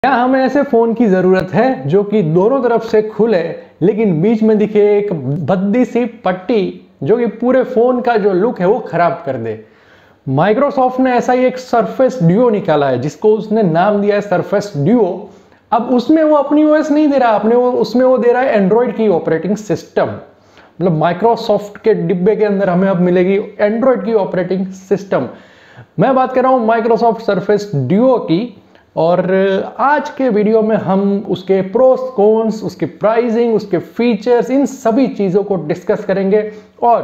क्या हमें ऐसे फोन की जरूरत है जो कि दोनों तरफ से खुले लेकिन बीच में दिखे एक भद्दी सी पट्टी जो कि पूरे फोन का जो लुक है वो खराब कर दे। माइक्रोसॉफ्ट ने ऐसा ही एक सरफेस ड्यूओ निकाला है जिसको उसने नाम दिया है सरफेस ड्यूओ। अब उसमें वो अपनी ओएस नहीं दे रहा, अपने उसमें वो दे रहा है एंड्रॉइड की ऑपरेटिंग सिस्टम। मतलब माइक्रोसॉफ्ट के डिब्बे के अंदर हमें अब मिलेगी एंड्रॉइड की ऑपरेटिंग सिस्टम। मैं बात कर रहा हूं माइक्रोसॉफ्ट सरफेस ड्यूओ की, और आज के वीडियो में हम उसके प्रोस कॉन्स, उसके प्राइसिंग, उसके फीचर्स, इन सभी चीज़ों को डिस्कस करेंगे। और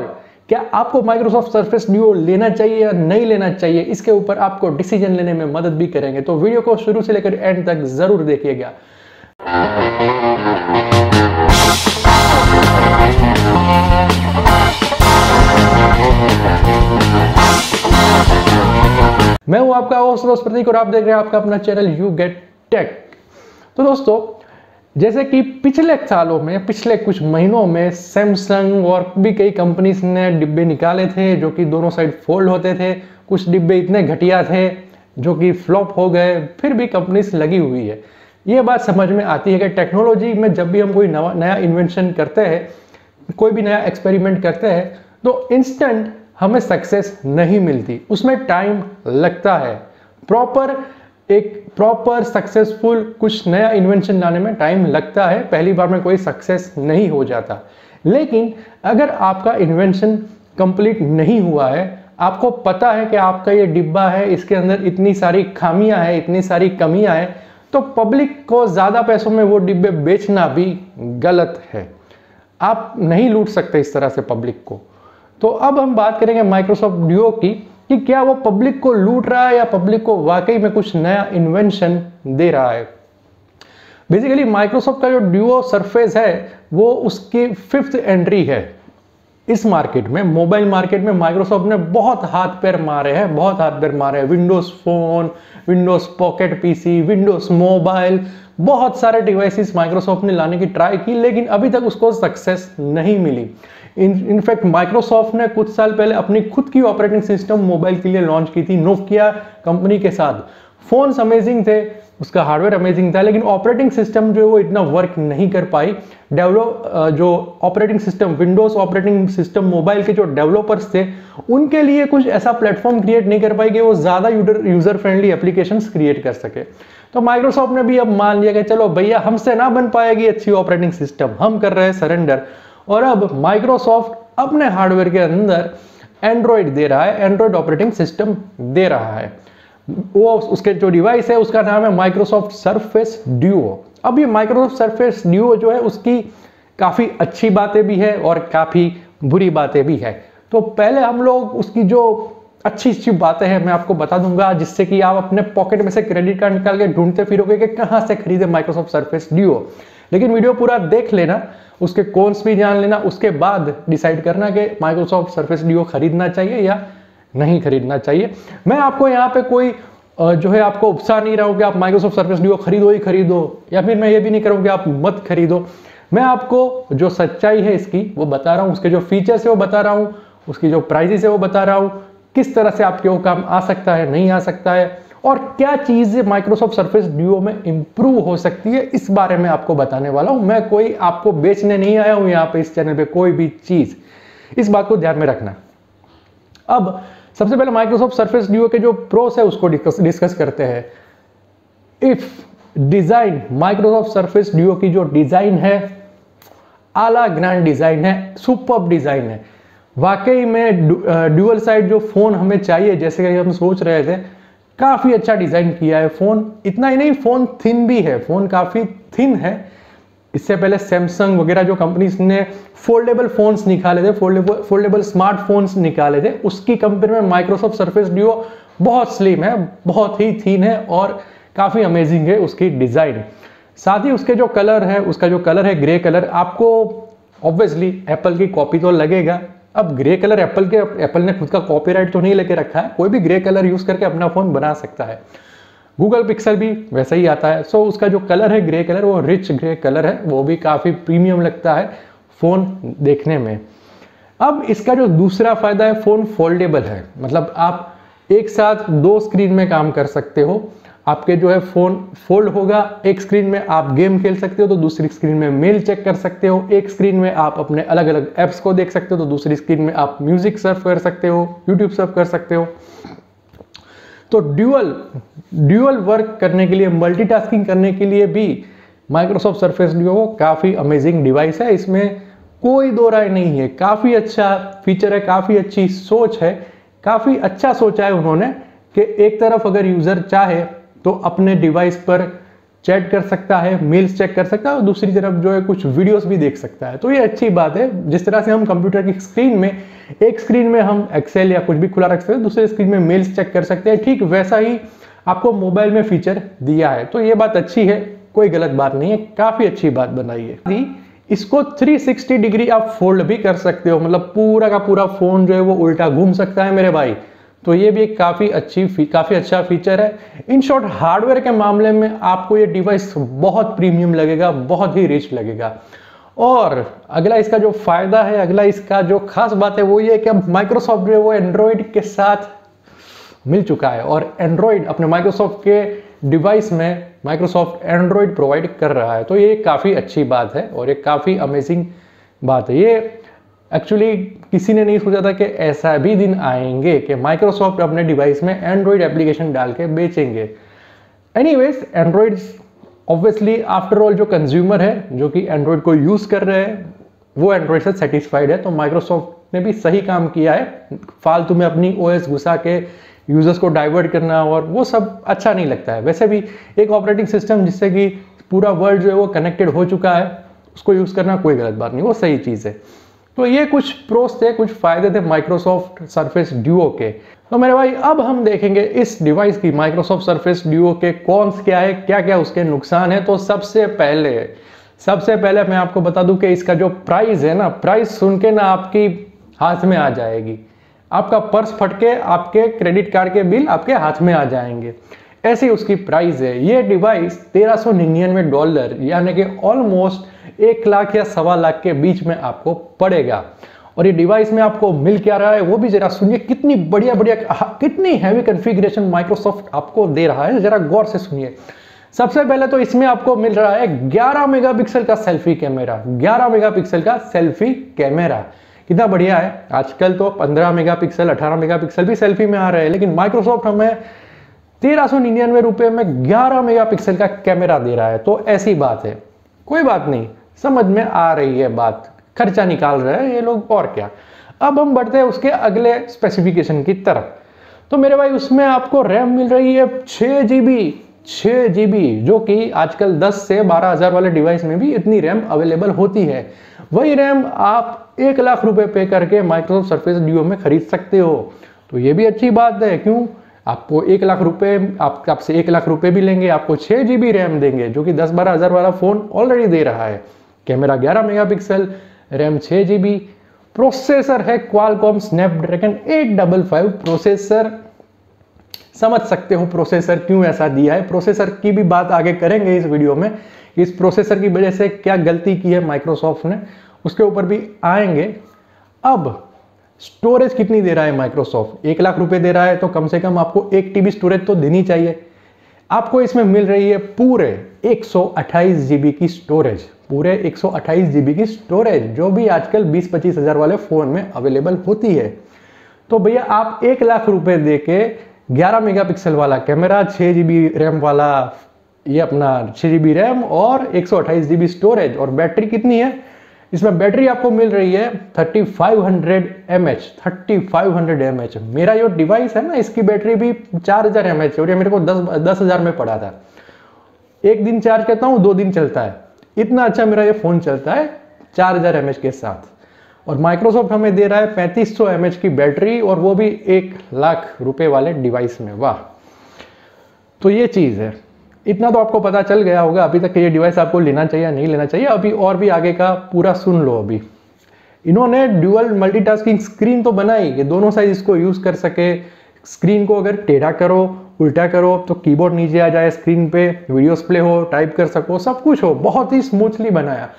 क्या आपको माइक्रोसॉफ्ट सरफेस ड्यूओ लेना चाहिए या नहीं लेना चाहिए, इसके ऊपर आपको डिसीजन लेने में मदद भी करेंगे। तो वीडियो को शुरू से लेकर एंड तक जरूर देखिएगा। मैं हूं आपका होस्ट प्रतीक और आप देख रहे हैं आपका अपना चैनल यू गेट टेक। तो दोस्तों, जैसे कि पिछले सालों में, पिछले कुछ महीनों में सैमसंग और भी कई कंपनीज ने डिब्बे निकाले थे जो कि दोनों साइड फोल्ड होते थे। कुछ डिब्बे इतने घटिया थे जो कि फ्लॉप हो गए, फिर भी कंपनीज लगी हुई है। ये बात समझ में आती है कि टेक्नोलॉजी में जब भी हम कोई नया इन्वेंशन करते हैं, कोई भी नया एक्सपेरिमेंट करते हैं, तो इंस्टेंट हमें सक्सेस नहीं मिलती, उसमें टाइम लगता है। प्रॉपर सक्सेसफुल कुछ नया इन्वेंशन लाने में टाइम लगता है, पहली बार में कोई सक्सेस नहीं हो जाता। लेकिन अगर आपका इन्वेंशन कंप्लीट नहीं हुआ है, आपको पता है कि आपका ये डिब्बा है, इसके अंदर इतनी सारी खामियां हैं, इतनी सारी कमियां हैं, तो पब्लिक को ज़्यादा पैसों में वो डिब्बे बेचना भी गलत है। आप नहीं लूट सकते इस तरह से पब्लिक को। तो अब हम बात करेंगे माइक्रोसॉफ्ट ड्यूओ की कि क्या वो पब्लिक को लूट रहा है या पब्लिक को वाकई में कुछ नया इन्वेंशन दे रहा है। बेसिकली माइक्रोसॉफ्ट का जो ड्यूओ सरफेस है वो उसकी 5th एंट्री है इस मार्केट में। मोबाइल मार्केट में माइक्रोसॉफ्ट ने बहुत हाथ पैर मारे हैं, Windows phone, Windows pocket PC, Windows mobile, बहुत सारे डिवाइसेस माइक्रोसॉफ्ट ने लाने की ट्राई की, लेकिन अभी तक उसको सक्सेस नहीं मिली। इनफैक्ट माइक्रोसॉफ्ट ने कुछ साल पहले अपनी खुद की ऑपरेटिंग सिस्टम मोबाइल के लिए लॉन्च की थी नोकिया कंपनी के साथ। फोन्स अमेजिंग थे, उसका हार्डवेयर अमेजिंग था, लेकिन ऑपरेटिंग सिस्टम जो है वो इतना वर्क नहीं कर पाई। जो operating system, Windows operating system mobile के जो डेवलपर्स थे, उनके लिए कुछ ऐसा प्लेटफॉर्म क्रिएट नहीं कर पाई कि वो ज़्यादा यूजर फ्रेंडली एप्लीकेशंस क्रिएट कर सके। तो माइक्रोसॉफ्ट ने भी अब मान लिया कि चलो भैया, हमसे ना बन पाएगी अच्छी ऑपरेटिंग सिस्टम, हम कर रहे हैं सरेंडर। और अब माइक्रोसॉफ्ट अपने हार्डवेयर के अंदर एंड्रॉइड दे रहा है, एंड्रॉइड ऑपरेटिंग सिस्टम दे रहा है। वो उसके जो डिवाइस है उसका नाम है माइक्रोसॉफ्ट सरफेस ड्यूओ। अब ये माइक्रोसॉफ्ट सरफेस ड्यूओ जो है उसकी काफ़ी अच्छी बातें भी है और काफ़ी बुरी बातें भी है। तो पहले हम लोग उसकी जो अच्छी बातें हैं मैं आपको बता दूंगा, जिससे कि आप अपने पॉकेट में से क्रेडिट कार्ड निकाल के ढूंढते फिरोगे कि कहाँ से खरीदे माइक्रोसॉफ्ट सरफेस ड्यूओ। लेकिन वीडियो पूरा देख लेना, उसके कॉन्स भी जान लेना, उसके बाद डिसाइड करना कि माइक्रोसॉफ्ट सरफेस ड्यूओ खरीदना चाहिए या नहीं खरीदना चाहिए। मैं आपको यहाँ पे कोई जो है आपको उपसा नहीं रहा हूँ कि आप माइक्रोसॉफ्ट सरफेस ड्यूओ खरीदो ही खरीदो, या फिर मैं ये भी नहीं करूँ कि आप मत खरीदो। मैं आपको जो सच्चाई है इसकी वो बता रहा हूँ, उसके जो फीचर्स है वो बता रहा हूँ, उसकी जो प्राइसेस है वो बता रहा हूँ, किस तरह से आपके वो काम आ सकता है, नहीं आ सकता है, और क्या चीज़ें माइक्रोसॉफ्ट सरफेस ड्यूओ में इंप्रूव हो सकती है, इस बारे में आपको बताने वाला हूं। मैं कोई आपको बेचने नहीं आया हूं यहाँ पे इस चैनल पे कोई भी चीज़, इस बात को ध्यान में रखना। अब सबसे पहले माइक्रोसॉफ्ट सरफेस ड्यूओ के जो प्रोस है उसको डिस्कस करते हैं। If design, Microsoft surface duo की जो डिजाइन है आला ग्रैंड डिजाइन है, सुपर्ब डिजाइन है। वाकई में ड्यूअल साइड जो फोन हमें चाहिए, जैसे कि हम सोच रहे थे, काफ़ी अच्छा डिज़ाइन किया है फ़ोन। इतना ही नहीं, फ़ोन थिन भी है, फ़ोन काफ़ी थिन है। इससे पहले सैमसंग वगैरह जो कंपनीज ने फोल्डेबल फ़ोन्स निकाले थे, फोल्डेबल स्मार्टफोन्स निकाले थे, उसकी कंपेयर में माइक्रोसॉफ्ट सरफेस ड्यूओ बहुत स्लिम है, बहुत ही थिन है और काफ़ी अमेजिंग है उसकी डिज़ाइन। साथ ही उसके जो कलर है, उसका जो कलर है ग्रे कलर, आपको ऑब्वियसली एप्पल की कॉपी तो लगेगा। अब ग्रे कलर एप्पल ने खुद का कॉपीराइट तो नहीं लेके रखा है, कोई भी ग्रे कलर यूज करके अपना फोन बना सकता है। गूगल पिक्सल भी वैसा ही आता है। सो उसका जो कलर है ग्रे कलर, वो रिच ग्रे कलर है, वो भी काफ़ी प्रीमियम लगता है फ़ोन देखने में। अब इसका जो दूसरा फायदा है, फ़ोन फोल्डेबल है, मतलब आप एक साथ 2 स्क्रीन में काम कर सकते हो। आपके जो है फ़ोन फोल्ड होगा, एक स्क्रीन में आप गेम खेल सकते हो तो दूसरी स्क्रीन में मेल चेक कर सकते हो, एक स्क्रीन में आप अपने अलग अलग ऐप्स को देख सकते हो तो दूसरी स्क्रीन में आप म्यूजिक सर्फ कर सकते हो, यूट्यूब सर्फ कर सकते हो। तो ड्यूअल वर्क करने के लिए, मल्टीटास्किंग करने के लिए भी माइक्रोसॉफ्ट सरफेस ड्यूओ काफ़ी अमेजिंग डिवाइस है, इसमें कोई दो राय नहीं है। काफ़ी अच्छा फीचर है, काफ़ी अच्छी सोच है, काफ़ी अच्छा सोचा है उन्होंने कि एक तरफ अगर यूज़र चाहे तो अपने डिवाइस पर चैट कर सकता है, मेल्स चेक कर सकता है और दूसरी तरफ जो है कुछ वीडियोस भी देख सकता है। तो ये अच्छी बात है। जिस तरह से हम कंप्यूटर की स्क्रीन में, एक स्क्रीन में हम एक्सेल या कुछ भी खुला रख सकते हैं, दूसरे स्क्रीन में मेल्स चेक कर सकते हैं, ठीक वैसा ही आपको मोबाइल में फीचर दिया है। तो ये बात अच्छी है, कोई गलत बात नहीं है, काफ़ी अच्छी बात बनाई है। इसको 360 डिग्री आप फोल्ड भी कर सकते हो, मतलब पूरा का पूरा फ़ोन जो है वो उल्टा घूम सकता है मेरे भाई। तो ये भी एक काफ़ी अच्छा फीचर है। इन शॉर्ट हार्डवेयर के मामले में आपको ये डिवाइस बहुत प्रीमियम लगेगा, बहुत ही रिच लगेगा। और अगला इसका जो फायदा है, अगला इसका जो खास बात है वो ये कि अब माइक्रोसॉफ्ट जो है वो एंड्रॉयड के साथ मिल चुका है और एंड्रॉयड अपने माइक्रोसॉफ्ट के डिवाइस में माइक्रोसॉफ्ट एंड्रॉयड प्रोवाइड कर रहा है। तो ये काफ़ी अच्छी बात है और ये काफ़ी अमेजिंग बात है। ये एक्चुअली किसी ने नहीं सोचा था कि ऐसा भी दिन आएंगे कि माइक्रोसॉफ्ट अपने डिवाइस में एंड्रॉयड एप्लीकेशन डाल के बेचेंगे। Anyways, Android obviously after all जो कंज्यूमर है, जो कि एंड्रॉयड को यूज़ कर रहे हैं, वो एंड्रॉयड से सेटिस्फाइड है। तो माइक्रोसॉफ्ट ने भी सही काम किया है। फालतू में अपनी ओएस घुसा के यूजर्स को डाइवर्ट करना और वो सब अच्छा नहीं लगता है। वैसे भी एक ऑपरेटिंग सिस्टम जिससे कि पूरा वर्ल्ड जो है वो कनेक्टेड हो चुका है, उसको यूज़ करना कोई गलत बात नहीं, वो सही चीज़ है। तो ये कुछ प्रोस थे, कुछ फायदे थे माइक्रोसॉफ्ट सरफेस ड्यूओ के। तो मेरे भाई अब हम देखेंगे इस डिवाइस की, माइक्रोसॉफ्ट सरफेस ड्यूओ के कॉन्स क्या है, क्या क्या उसके नुकसान है। तो सबसे पहले मैं आपको बता दूं कि इसका जो प्राइस है ना, प्राइस सुन के ना आपकी हाथ में आ जाएगी, आपका पर्स फटके आपके क्रेडिट कार्ड के बिल आपके हाथ में आ जाएंगे, ऐसी उसकी प्राइस है। ये डिवाइस $1399 यानी कि ऑलमोस्ट 1 लाख या 1.25 लाख के बीच में आपको पड़ेगा। और ये डिवाइस में आपको मिल क्या रहा है वो भी जरा सुनिए, कितनी बढ़िया कितनी हैवी कॉन्फ़िगरेशन माइक्रोसॉफ्ट आपको दे रहा है, जरा गौर से सुनिए। सबसे पहले तो इसमें आपको मिल रहा है 11 मेगापिक्सल का सेल्फी कैमरा। 11 मेगापिक्सल का सेल्फी कैमरा कितना बढ़िया है। आजकल तो 15 मेगापिक्सल 18 मेगापिक्सल भी सेल्फी में आ रहे हैं, लेकिन माइक्रोसॉफ्ट हमें 1399 रुपए में 11 मेगापिक्सल का कैमरा दे रहा है। तो ऐसी बात है, कोई बात नहीं, समझ में आ रही है बात, खर्चा निकाल रहे हैं ये लोग और क्या। अब हम बढ़ते हैं उसके अगले स्पेसिफिकेशन की तरफ। तो मेरे भाई उसमें आपको रैम मिल रही है 6 GB, जो कि आजकल 10 से 12 हज़ार वाले डिवाइस में भी इतनी रैम अवेलेबल होती है। वही रैम आप 1 लाख रुपए पे करके माइक्रोसॉफ्ट सरफेस ड्यूओ में खरीद सकते हो। तो ये भी अच्छी बात है। क्यों? आपको 1 लाख रुपए, आपसे 1 लाख रुपए भी लेंगे, आपको 6 GB रैम देंगे, जो कि 10-12 हज़ार वाला फोन ऑलरेडी दे रहा है। Camera 11 megapixel, RAM 6 GB, processor है क्वालकॉम स्नैपड्रैगन 855 प्रोसेसर। समझ सकते हो प्रोसेसर क्यों ऐसा दिया है, प्रोसेसर की भी बात आगे करेंगे इस वीडियो में। इस प्रोसेसर की वजह से क्या गलती की है माइक्रोसॉफ्ट ने, उसके ऊपर भी आएंगे। अब स्टोरेज कितनी दे रहा है माइक्रोसॉफ्ट? 1 लाख रुपए दे रहा है तो कम से कम आपको 1 TB स्टोरेज तो देनी चाहिए। आपको इसमें मिल रही है पूरे 128 GB की स्टोरेज, पूरे 128 GB की स्टोरेज, जो भी आजकल 20-25 हज़ार वाले फ़ोन में अवेलेबल होती है। तो भैया आप 1 लाख रुपए दे के 11 मेगापिक्सल वाला कैमरा, 6 GB रैम वाला, ये अपना 6 GB रैम और 128 GB स्टोरेज, और बैटरी कितनी है इसमें? बैटरी आपको मिल रही है 3500 mAh। 3500 mAh। मेरा जो डिवाइस है ना, इसकी बैटरी भी 4000 mAh और ये मेरे को 10,000 में पड़ा था। 1 दिन चार्ज करता हूँ, 2 दिन चलता है, इतना अच्छा मेरा ये फ़ोन चलता है 4000 mAh के साथ। और माइक्रोसॉफ्ट हमें दे रहा है 3500 mAh की बैटरी, और वो भी 1 लाख रुपए वाले डिवाइस में। वाह! तो ये चीज़ है। इतना तो आपको पता चल गया होगा अभी तक कि ये डिवाइस आपको लेना चाहिए या नहीं लेना चाहिए। अभी और भी आगे का पूरा सुन लो। अभी इन्होंने ड्यूअल मल्टीटास्किंग स्क्रीन तो बनाई कि दोनों साइज इसको यूज़ कर सके। स्क्रीन को अगर टेढ़ा करो, उल्टा करो तो कीबोर्ड नीचे आ जाए, स्क्रीन पे वीडियोस प्ले हो, टाइप कर सको, सब कुछ हो, बहुत ही स्मूथली बनाया।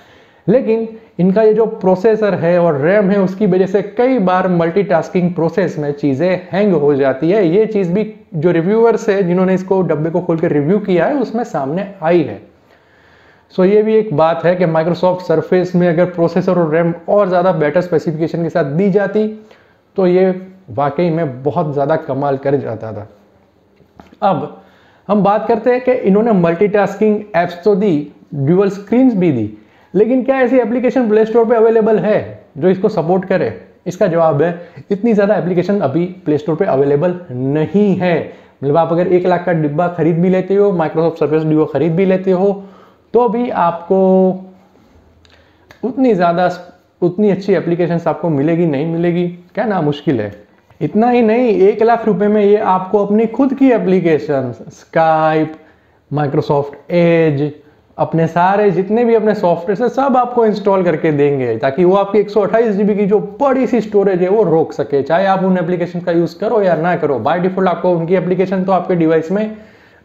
लेकिन इनका ये जो प्रोसेसर है और रैम है उसकी वजह से कई बार मल्टीटास्किंग प्रोसेस में चीज़ें हैंग हो जाती है। ये चीज़ भी जो रिव्यूअर्स है जिन्होंने इसको डब्बे को खोल कर रिव्यू किया है उसमें सामने आई है। सो ये भी एक बात है कि माइक्रोसॉफ्ट सरफेस में अगर प्रोसेसर और रैम और ज़्यादा बेटर स्पेसिफिकेशन के साथ दी जाती तो ये वाकई में बहुत ज़्यादा कमाल कर जाता था। अब हम बात करते हैं कि इन्होंने मल्टीटास्किंग ऐप्स तो दी, ड्यूअल स्क्रीन्स भी दी, लेकिन क्या ऐसी एप्लीकेशन प्ले स्टोर पे अवेलेबल है जो इसको सपोर्ट करे? इसका जवाब है इतनी ज़्यादा एप्लीकेशन अभी प्ले स्टोर पे अवेलेबल नहीं है। मतलब आप अगर 1 लाख का डिब्बा खरीद भी लेते हो, माइक्रोसॉफ्ट सर्फेस ड्यूओ खरीद भी लेते हो, तो भी आपको उतनी अच्छी एप्लीकेशंस आपको मिलेगी नहीं मिलेगी, कहना मुश्किल है। इतना ही नहीं, 1 लाख रुपए में ये आपको अपनी खुद की एप्लीकेशन स्काइप, माइक्रोसॉफ्ट एज, अपने सारे जितने भी अपने सॉफ्टवेयर है सब आपको इंस्टॉल करके देंगे ताकि वो आपकी 128 GB की जो बड़ी सी स्टोरेज है वो रोक सके, चाहे आप उन एप्लीकेशन का यूज़ करो या ना करो। बाय डिफॉल्ट आपको उनकी एप्लीकेशन तो आपके डिवाइस में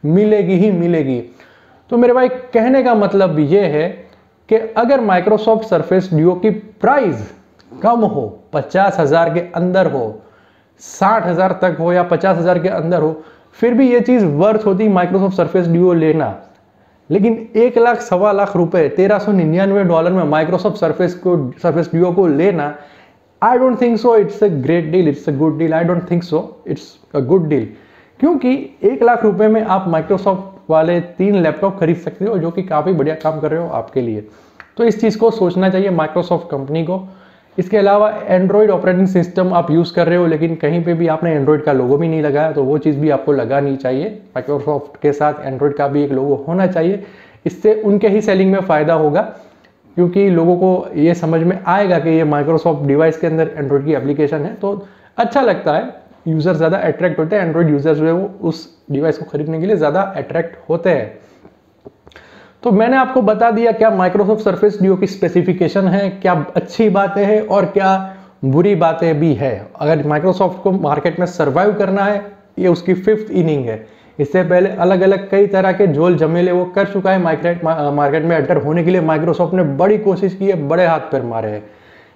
मिलेगी ही मिलेगी। तो मेरे भाई कहने का मतलब ये है कि अगर माइक्रोसॉफ्ट सरफेस ड्यूओ की प्राइस कम हो, 50,000 के अंदर हो, 60,000 तक हो या 50,000 के अंदर हो, फिर भी ये चीज़ वर्थ होती माइक्रोसॉफ्ट सरफेस ड्यूओ लेना। लेकिन 1 लाख सवा लाख रुपए $1399 में माइक्रोसॉफ्ट सरफेस ड्यूओ को लेना, I don't think so it's a great deal, it's a good deal. I don't think so it's a good deal, क्योंकि 1 लाख रुपए में आप माइक्रोसॉफ्ट वाले 3 लैपटॉप खरीद सकते हो जो कि काफ़ी बढ़िया काम कर रहे हो आपके लिए। तो इस चीज़ को सोचना चाहिए माइक्रोसॉफ्ट कंपनी को। इसके अलावा एंड्रॉयड ऑपरेटिंग सिस्टम आप यूज़ कर रहे हो लेकिन कहीं पे भी आपने एंड्रॉयड का लोगो भी नहीं लगाया, तो वो चीज़ भी आपको लगानी चाहिए। माइक्रोसॉफ्ट के साथ एंड्रॉयड का भी एक लोगो होना चाहिए, इससे उनके ही सेलिंग में फ़ायदा होगा, क्योंकि लोगों को ये समझ में आएगा कि ये माइक्रोसॉफ्ट डिवाइस के अंदर एंड्रॉयड की एप्लीकेशन है, तो अच्छा लगता है, यूज़र ज़्यादा अट्रैक्ट होते हैं, एंड्रॉयड यूज़र्स जो है वो उस डिवाइस को खरीदने के लिए ज़्यादा अट्रैक्ट होते हैं। तो मैंने आपको बता दिया क्या माइक्रोसॉफ्ट सरफेस ड्यूओ की स्पेसिफिकेशन है, क्या अच्छी बातें हैं और क्या बुरी बातें भी है। अगर माइक्रोसॉफ्ट को मार्केट में सर्वाइव करना है, ये उसकी 5th इनिंग है। इससे पहले अलग अलग कई तरह के झोल झमेले वो कर चुका है। मार्केट में एंटर होने के लिए माइक्रोसॉफ्ट ने बड़ी कोशिश की है, बड़े हाथ पैर मारे हैं।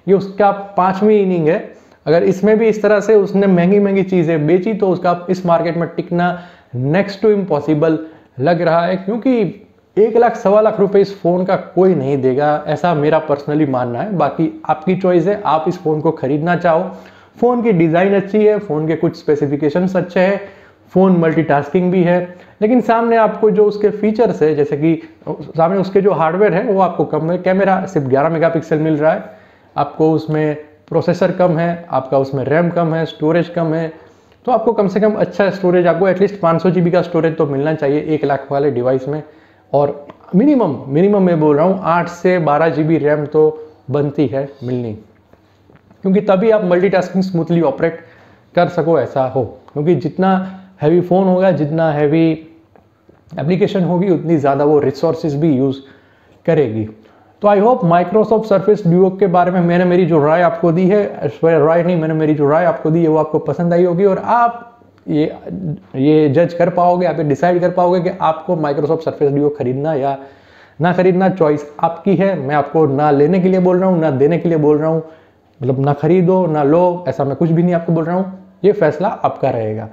ये उसका 5वीं इनिंग है। अगर इसमें भी इस तरह से उसने महंगी महंगी चीज़ें बेची तो उसका इस मार्केट में टिकना नेक्स्ट टू इम्पॉसिबल लग रहा है, क्योंकि 1 लाख सवा लाख रुपए इस फ़ोन का कोई नहीं देगा, ऐसा मेरा पर्सनली मानना है। बाकी आपकी चॉइस है, आप इस फ़ोन को खरीदना चाहो। फ़ोन की डिज़ाइन अच्छी है, फ़ोन के कुछ स्पेसिफिकेशंस अच्छे हैं, फ़ोन मल्टीटास्किंग भी है, लेकिन सामने आपको जो उसके फीचर्स है, जैसे कि सामने उसके जो हार्डवेयर है वो आपको कम है। कैमरा सिर्फ 11 मेगापिक्सल मिल रहा है आपको, उसमें प्रोसेसर कम है, आपका उसमें रैम कम है, स्टोरेज कम है, तो आपको कम से कम अच्छा स्टोरेज, आपको एटलीस्ट 500 GB का स्टोरेज तो मिलना चाहिए 1 लाख वाले डिवाइस में। और मिनिमम मैं बोल रहा हूँ 8 से 12 GB रैम तो बनती है मिलनी, क्योंकि तभी आप मल्टीटास्किंग स्मूथली ऑपरेट कर सको, ऐसा हो। क्योंकि जितना हैवी फ़ोन होगा, जितना हैवी एप्लीकेशन होगी, उतनी ज़्यादा वो रिसोर्सेज भी यूज़ करेगी। तो I hope Microsoft surface duo के बारे में मैंने मेरी जो राय आपको दी है, मैंने मेरी जो राय आपको दी है वो आपको पसंद आई होगी, और आप ये जज कर पाओगे, आप ये डिसाइड कर पाओगे कि आपको माइक्रोसॉफ्ट सरफेस ड्यूओ खरीदना या ना खरीदना। चॉइस आपकी है, मैं आपको ना लेने के लिए बोल रहा हूँ ना देने के लिए बोल रहा हूँ, मतलब ना खरीदो ना लो, ऐसा मैं कुछ भी नहीं आपको बोल रहा हूँ, ये फैसला आपका रहेगा।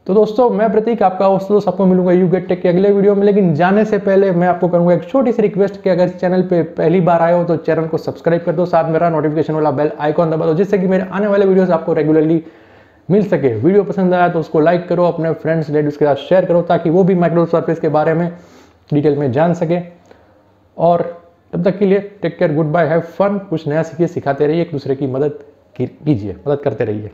तो दोस्तों, मैं प्रतीक आपका दोस्त, आपको मिलूंगा यू गेट टेक के अगले वीडियो में। लेकिन जाने से पहले मैं आपको करूंगा एक छोटी सी रिक्वेस्ट कि अगर चैनल पे पहली बार आए हो तो चैनल को सब्सक्राइब कर दो, साथ मेरा नोटिफिकेशन वाला बेल आइकॉन दबा दो, जिससे कि मेरे आने वाले वीडियोस आपको रेगुलरली मिल सके। वीडियो पसंद आया तो उसको लाइक करो, अपने फ्रेंड्स रिलेटिव्स के साथ शेयर करो, ताकि वो भी माइक्रोसॉफ्ट सरफेस के बारे में डिटेल में जान सके। और तब तक के लिए take care, good bye, have fun. कुछ नया सीखिए, सिखाते रहिए, एक दूसरे की मदद कीजिए, मदद करते रहिए।